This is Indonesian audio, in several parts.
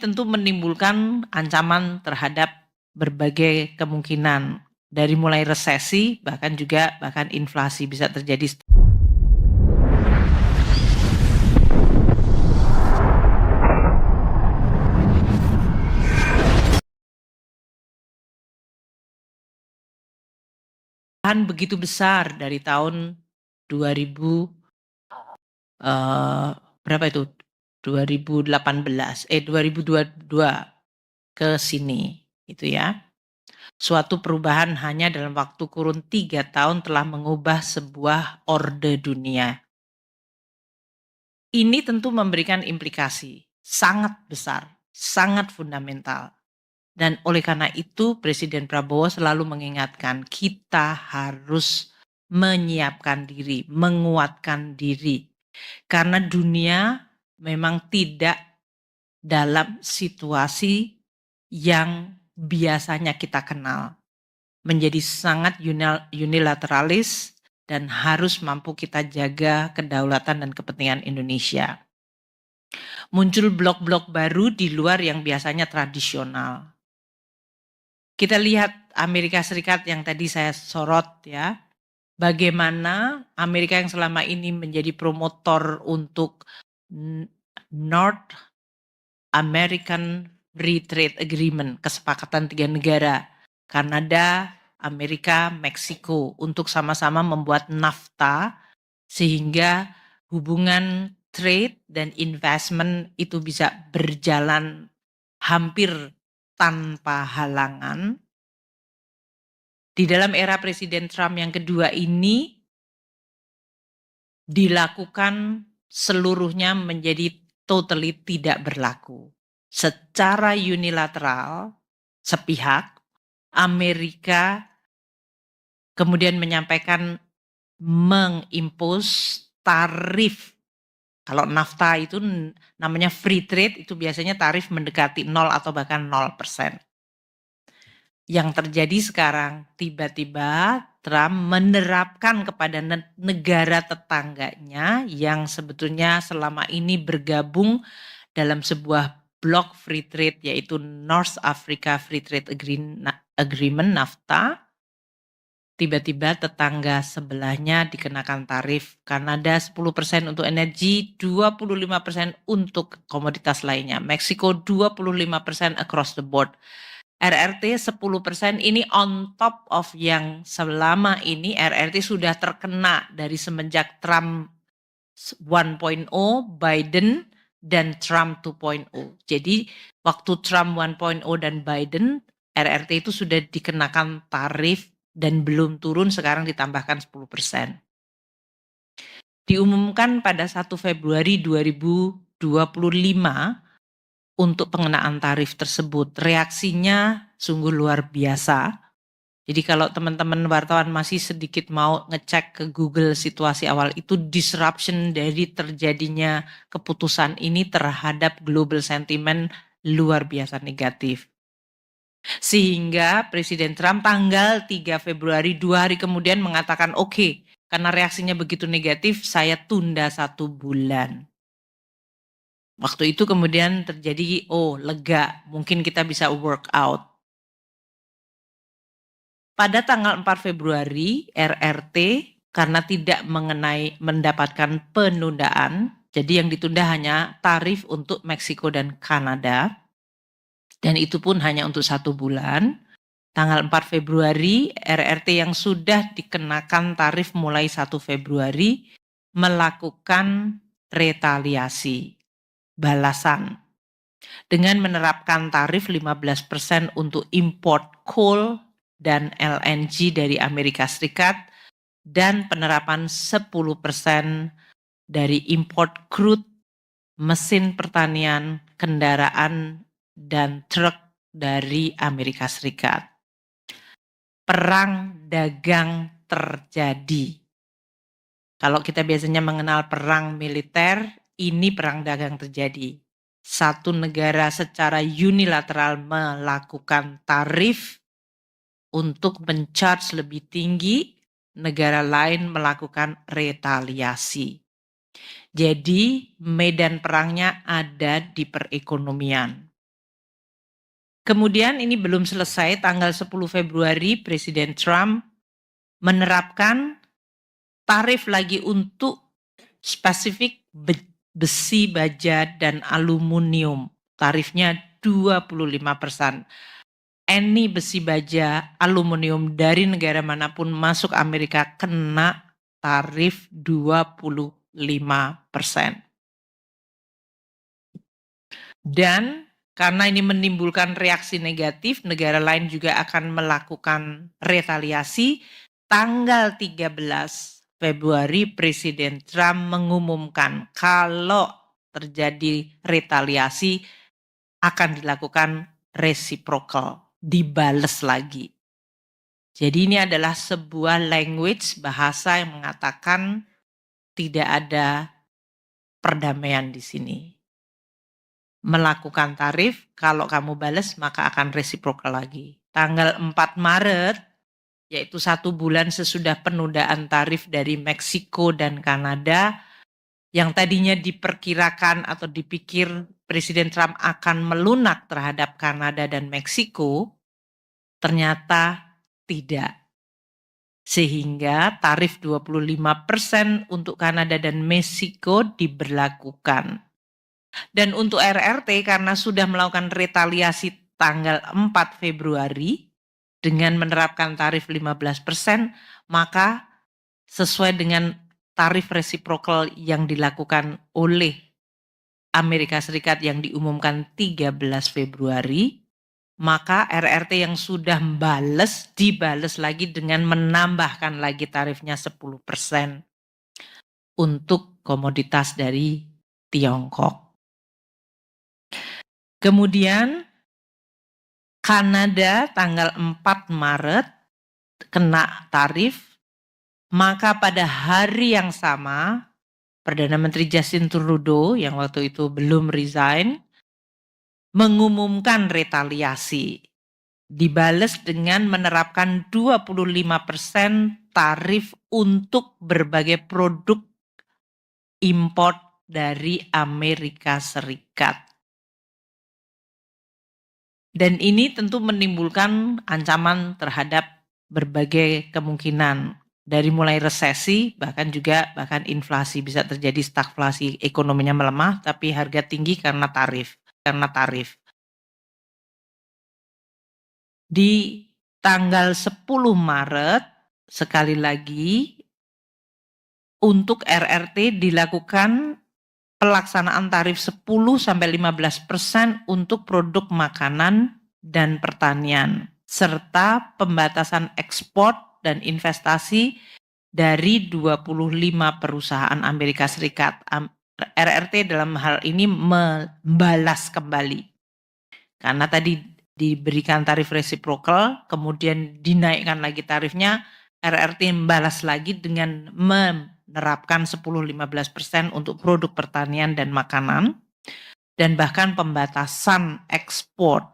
Tentu menimbulkan ancaman terhadap berbagai kemungkinan, dari mulai resesi bahkan inflasi bisa terjadi. Begitu besar dari tahun 2000 berapa itu? 2018, 2022 ke sini, gitu ya. Suatu perubahan hanya dalam waktu kurun 3 tahun telah mengubah sebuah orde dunia. Ini tentu memberikan implikasi sangat besar, sangat fundamental. Dan oleh karena itu Presiden Prabowo selalu mengingatkan kita harus menyiapkan diri, menguatkan diri. Karena dunia memang tidak dalam situasi yang biasanya kita kenal. Menjadi sangat unilateralis dan harus mampu kita jaga kedaulatan dan kepentingan Indonesia. Muncul blok-blok baru di luar yang biasanya tradisional. Kita lihat Amerika Serikat yang tadi saya sorot ya. Bagaimana Amerika yang selama ini menjadi promotor untuk North American Free Trade Agreement, kesepakatan 3 negara, Kanada, Amerika, Meksiko, untuk sama-sama membuat NAFTA sehingga hubungan trade dan investment itu bisa berjalan hampir tanpa halangan. Di dalam era Presiden Trump yang kedua ini dilakukan seluruhnya menjadi totally tidak berlaku. Secara unilateral, sepihak, Amerika kemudian menyampaikan mengimpos tarif. Kalau NAFTA itu namanya free trade, itu biasanya tarif mendekati 0 atau bahkan 0%. Yang terjadi sekarang, tiba-tiba Trump menerapkan kepada negara tetangganya yang sebetulnya selama ini bergabung dalam sebuah blok free trade, yaitu North Africa Free Trade Agreement NAFTA. Tiba-tiba tetangga sebelahnya dikenakan tarif. Kanada 10% untuk energi, 25% untuk komoditas lainnya. Meksiko 25% across the board. RRT 10% ini on top of yang selama ini RRT sudah terkena dari semenjak Trump 1.0, Biden, dan Trump 2.0. Jadi waktu Trump 1.0 dan Biden, RRT itu sudah dikenakan tarif dan belum turun, sekarang ditambahkan 10%. Diumumkan pada 1 Februari 2025 untuk pengenaan tarif tersebut. Reaksinya sungguh luar biasa. Jadi kalau teman-teman wartawan masih sedikit mau ngecek ke Google situasi awal itu, disruption dari terjadinya keputusan ini terhadap global sentiment luar biasa negatif. Sehingga Presiden Trump tanggal 3 Februari 2 hari kemudian mengatakan oke, karena reaksinya begitu negatif saya tunda 1 bulan. Waktu itu kemudian terjadi, lega, mungkin kita bisa work out. Pada tanggal 4 Februari, RRT karena tidak mendapatkan penundaan, jadi yang ditunda hanya tarif untuk Meksiko dan Kanada, dan itu pun hanya untuk 1 bulan. Tanggal 4 Februari, RRT yang sudah dikenakan tarif mulai 1 Februari melakukan retaliasi, balasan, dengan menerapkan tarif 15% untuk import coal dan LNG dari Amerika Serikat dan penerapan 10% dari import crude, mesin pertanian, kendaraan, dan truk dari Amerika Serikat. Perang dagang terjadi. Kalau kita biasanya mengenal perang militer, ini perang dagang terjadi. Satu negara secara unilateral melakukan tarif untuk men-charge lebih tinggi, negara lain melakukan retaliasi. Jadi medan perangnya ada di perekonomian. Kemudian ini belum selesai, tanggal 10 Februari Presiden Trump menerapkan tarif lagi untuk spesifik besi, baja, dan aluminium. Tarifnya 25%. Any besi, baja, aluminium dari negara manapun masuk Amerika kena tarif 25%. Dan karena ini menimbulkan reaksi negatif, negara lain juga akan melakukan retaliasi. Tanggal 13 Februari Presiden Trump mengumumkan kalau terjadi retaliasi akan dilakukan reciprocal, dibales lagi. Jadi ini adalah sebuah language, bahasa yang mengatakan tidak ada perdamaian di sini. Melakukan tarif, kalau kamu bales maka akan reciprocal lagi. Tanggal 4 Maret, yaitu 1 bulan sesudah penundaan tarif dari Meksiko dan Kanada, yang tadinya diperkirakan atau dipikir Presiden Trump akan melunak terhadap Kanada dan Meksiko, ternyata tidak. Sehingga tarif 25% untuk Kanada dan Meksiko diberlakukan. Dan untuk RRT karena sudah melakukan retaliasi tanggal 4 Februari dengan menerapkan tarif 15%, maka sesuai dengan tarif reciprocal yang dilakukan oleh Amerika Serikat yang diumumkan 13 Februari, maka RRT yang sudah dibales lagi dengan menambahkan lagi tarifnya 10% untuk komoditas dari Tiongkok. Kemudian Kanada tanggal 4 Maret kena tarif, maka pada hari yang sama Perdana Menteri Justin Trudeau yang waktu itu belum resign mengumumkan retaliasi, dibales dengan menerapkan 25% tarif untuk berbagai produk import dari Amerika Serikat. Dan ini tentu menimbulkan ancaman terhadap berbagai kemungkinan, dari mulai resesi bahkan inflasi, bisa terjadi stagflasi, ekonominya melemah tapi harga tinggi karena tarif. Di tanggal 10 Maret sekali lagi untuk RRT dilakukan pelaksanaan tarif 10-15% untuk produk makanan dan pertanian, serta pembatasan ekspor dan investasi dari 25 perusahaan Amerika Serikat. RRT dalam hal ini membalas kembali. Karena tadi diberikan tarif reciprocal, kemudian dinaikkan lagi tarifnya, RRT membalas lagi dengan menerapkan 10-15% untuk produk pertanian dan makanan, dan bahkan pembatasan ekspor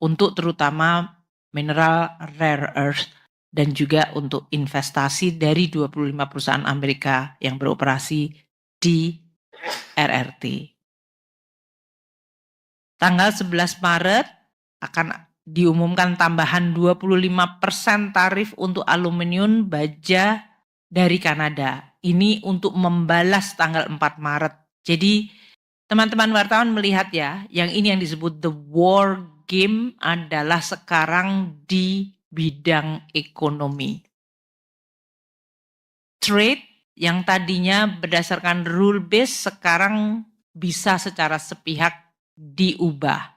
untuk terutama mineral rare earth dan juga untuk investasi dari 25 perusahaan Amerika yang beroperasi di RRT. Tanggal 11 Maret akan diumumkan tambahan 25% tarif untuk aluminium baja dari Kanada. Ini untuk membalas tanggal 4 Maret. Jadi teman-teman wartawan melihat ya, yang ini yang disebut the war game adalah sekarang di bidang ekonomi. Trade yang tadinya berdasarkan rule base sekarang bisa secara sepihak diubah.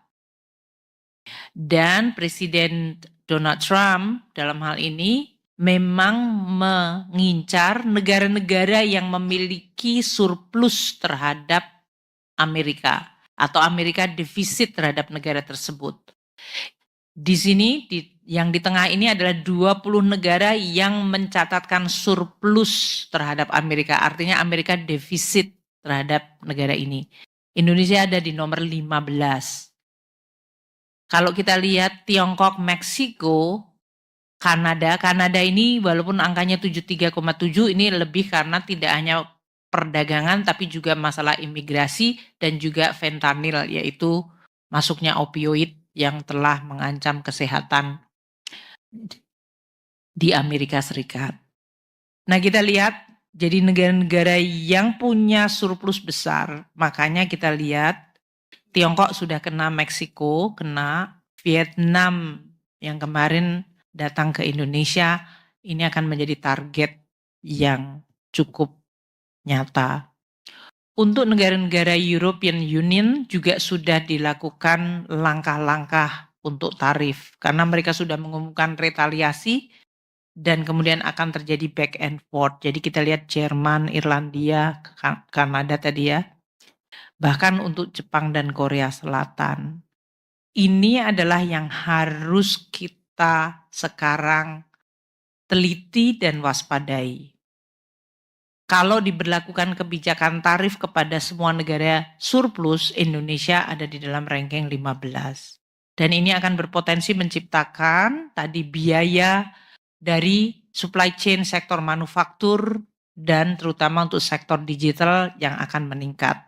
Dan Presiden Donald Trump dalam hal ini memang mengincar negara-negara yang memiliki surplus terhadap Amerika atau Amerika defisit terhadap negara tersebut. Di sini yang di tengah ini adalah 20 negara yang mencatatkan surplus terhadap Amerika, artinya Amerika defisit terhadap negara ini. Indonesia ada di nomor 15. Kalau kita lihat Tiongkok, Meksiko, Kanada ini walaupun angkanya 73,7 ini lebih karena tidak hanya perdagangan tapi juga masalah imigrasi dan juga fentanyl, yaitu masuknya opioid yang telah mengancam kesehatan di Amerika Serikat. Nah, kita lihat jadi negara-negara yang punya surplus besar, makanya kita lihat Tiongkok sudah kena, Meksiko kena, Vietnam yang kemarin datang ke Indonesia, ini akan menjadi target yang cukup nyata. Untuk negara-negara European Union juga sudah dilakukan langkah-langkah untuk tarif, karena mereka sudah mengumumkan retaliasi dan kemudian akan terjadi back and forth. Jadi kita lihat Jerman, Irlandia, Kanada tadi ya. Bahkan untuk Jepang dan Korea Selatan. Ini adalah yang harus kita sekarang teliti dan waspadai. Kalau diberlakukan kebijakan tarif kepada semua negara surplus, Indonesia ada di dalam ranking 15. Dan ini akan berpotensi menciptakan tadi biaya dari supply chain sektor manufaktur dan terutama untuk sektor digital yang akan meningkat.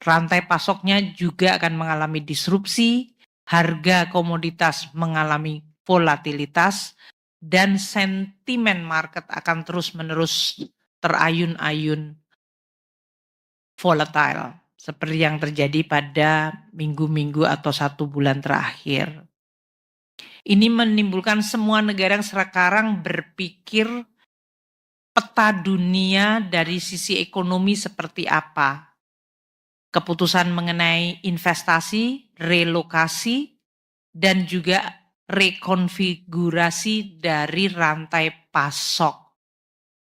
Rantai pasoknya juga akan mengalami disrupsi, harga komoditas mengalami volatilitas, dan sentimen market akan terus-menerus terayun-ayun volatile seperti yang terjadi pada minggu-minggu atau 1 bulan terakhir. Ini menimbulkan semua negara yang sekarang berpikir peta dunia dari sisi ekonomi seperti apa. Keputusan mengenai investasi, relokasi, dan juga rekonfigurasi dari rantai pasok.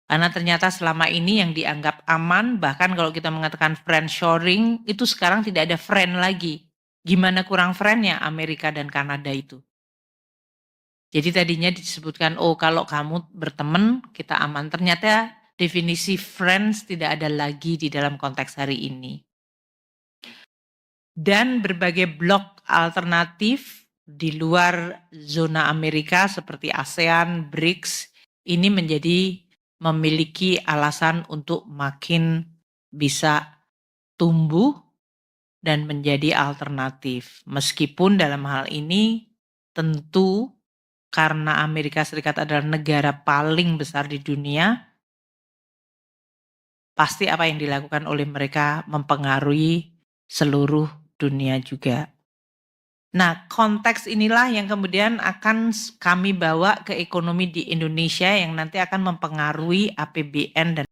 Karena ternyata selama ini yang dianggap aman, bahkan kalau kita mengatakan friendshoring, itu sekarang tidak ada friend lagi. Gimana kurang friendnya Amerika dan Kanada itu? Jadi tadinya disebutkan, oh kalau kamu berteman kita aman. Ternyata definisi friends tidak ada lagi di dalam konteks hari ini. Dan berbagai blok alternatif di luar zona Amerika seperti ASEAN, BRICS, ini menjadi memiliki alasan untuk makin bisa tumbuh dan menjadi alternatif. Meskipun dalam hal ini tentu karena Amerika Serikat adalah negara paling besar di dunia, pasti apa yang dilakukan oleh mereka mempengaruhi seluruh dunia juga. Nah, konteks inilah yang kemudian akan kami bawa ke ekonomi di Indonesia yang nanti akan mempengaruhi APBN dan